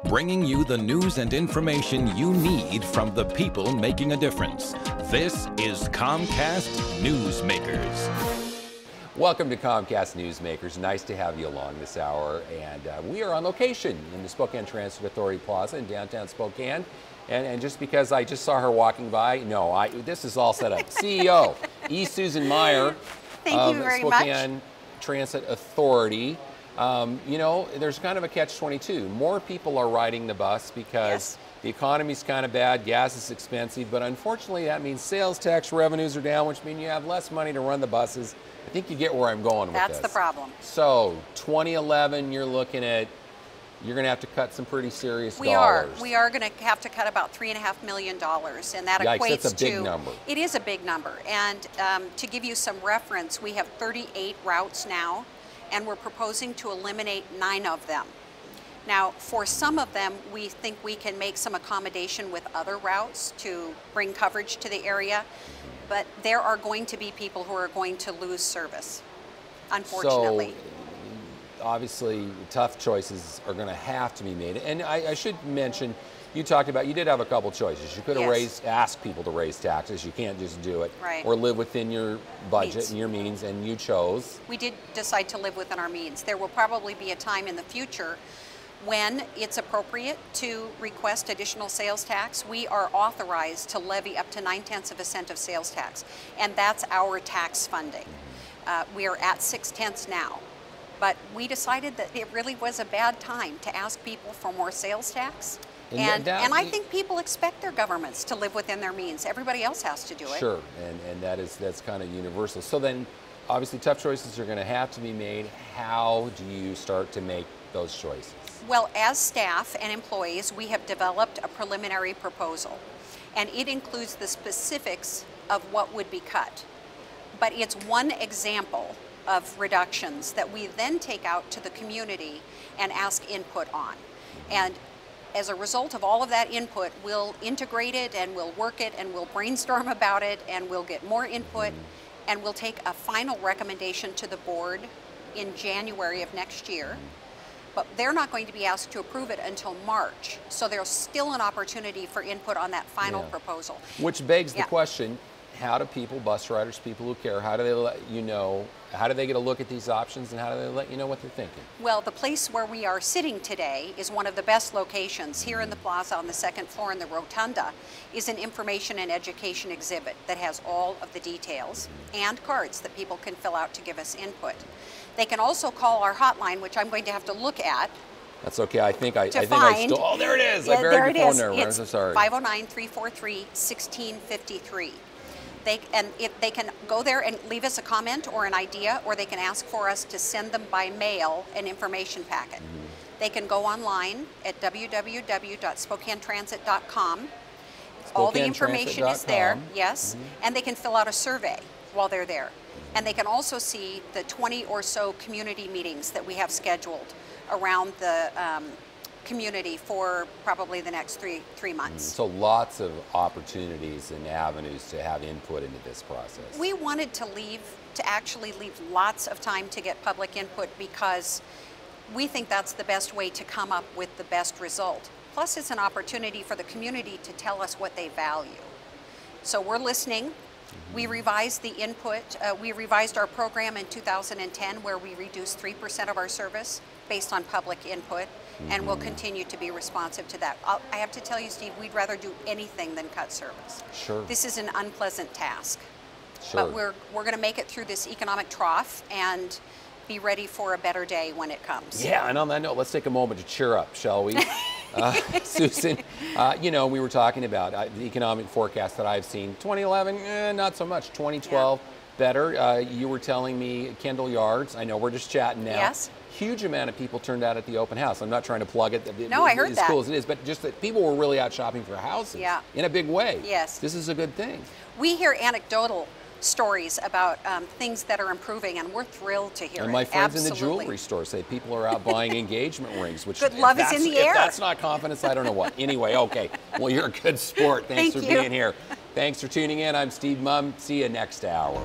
bringing you the news and information you need from the people making a difference. This is Comcast Newsmakers. Welcome to Comcast Newsmakers. Nice to have you along this hour. And we are on location in the Spokane Transit Authority Plaza in downtown Spokane. And just because I just saw her walking by, no, this is all set up. CEO, E. Susan Meyer Thank you very much. Spokane Transit Authority. You know, there's kind of a catch-22. More people are riding the bus because the economy's kind of bad, gas is expensive, but unfortunately that means sales tax revenues are down, which means you have less money to run the buses. I think you get where I'm going with this. That's the problem. So 2011, you're looking at, you're going to have to cut some pretty serious We dollars. We are going to have to cut about $3.5 million, and that Yikes, equates that's a big to, number. It is a big number, and to give you some reference, we have 38 routes now, and we're proposing to eliminate 9 of them. Now, for some of them, we think we can make some accommodation with other routes to bring coverage to the area, but there are going to be people who are going to lose service, unfortunately. So, obviously, tough choices are going to have to be made. And I should mention, you talked about, you did have a couple choices. You could have asked people to raise taxes. You can't just do it. Right. Or live within your budget and your means, and you chose. We did decide to live within our means. There will probably be a time in the future when it's appropriate to request additional sales tax. We are authorized to levy up to 9/10 of a cent of sales tax, and that's our tax funding. We are at 6/10 now. But we decided that it really was a bad time to ask people for more sales tax. And I think people expect their governments to live within their means. Everybody else has to do it. Sure, and that's kind of universal. So then, obviously, tough choices are going to have to be made. How do you start to make those choices? Well, as staff and employees, we have developed a preliminary proposal, and it includes the specifics of what would be cut. But it's one example of reductions that we then take out to the community and ask input on. And as a result of all of that input, we'll integrate it and we'll work it and we'll brainstorm about it and we'll get more input and we'll take a final recommendation to the board in January of next year. But they're not going to be asked to approve it until March. So there's still an opportunity for input on that final proposal. Which begs the question, how do people, bus riders, people who care, how do they let you know, how do they get a look at these options and how do they let you know what they're thinking? Well, the place where we are sitting today is one of the best locations. Here in the plaza on the second floor in the rotunda is an information and education exhibit that has all of the details and cards that people can fill out to give us input. They can also call our hotline, which I'm going to have to look at. That's okay. I think I still. Oh, there it is. Yeah, I buried your phone there. I'm so sorry. 509-343-1653. They can go there and leave us a comment or an idea, or they can ask for us to send them by mail an information packet. They can go online at www.spokanetransit.com. All the information is there, and they can fill out a survey while they're there. And they can also see the 20 or so community meetings that we have scheduled around the community for probably the next three months. So lots of opportunities and avenues to have input into this process. We wanted to actually leave lots of time to get public input because we think that's the best way to come up with the best result. Plus, it's an opportunity for the community to tell us what they value. So we're listening. We revised the input. We revised our program in 2010 where we reduced 3% of our service based on public input, and we'll continue to be responsive to that. I have to tell you, Steve, we'd rather do anything than cut service. Sure. This is an unpleasant task. Sure. But we're going to make it through this economic trough and be ready for a better day when it comes. Yeah, and on that note, let's take a moment to cheer up, shall we? Susan, you know, we were talking about the economic forecast that I've seen. 2011, not so much. 2012, better. You were telling me Kendall Yards. I know we're just chatting now. Yes. Huge amount of people turned out at the open house. I'm not trying to plug it. No, I heard that. As cool as it is, but just that people were really out shopping for houses in a big way. Yes. This is a good thing. We hear anecdotal stories about things that are improving, and we're thrilled to hear and my friends in the Absolutely. jewelry store say people are out buying engagement rings, which good love is in the air. If that's not confidence, I don't know what. Anyway, okay. Well, you're a good sport. Thanks for being here. Thanks for tuning in. I'm Steve Mumm. See you next hour.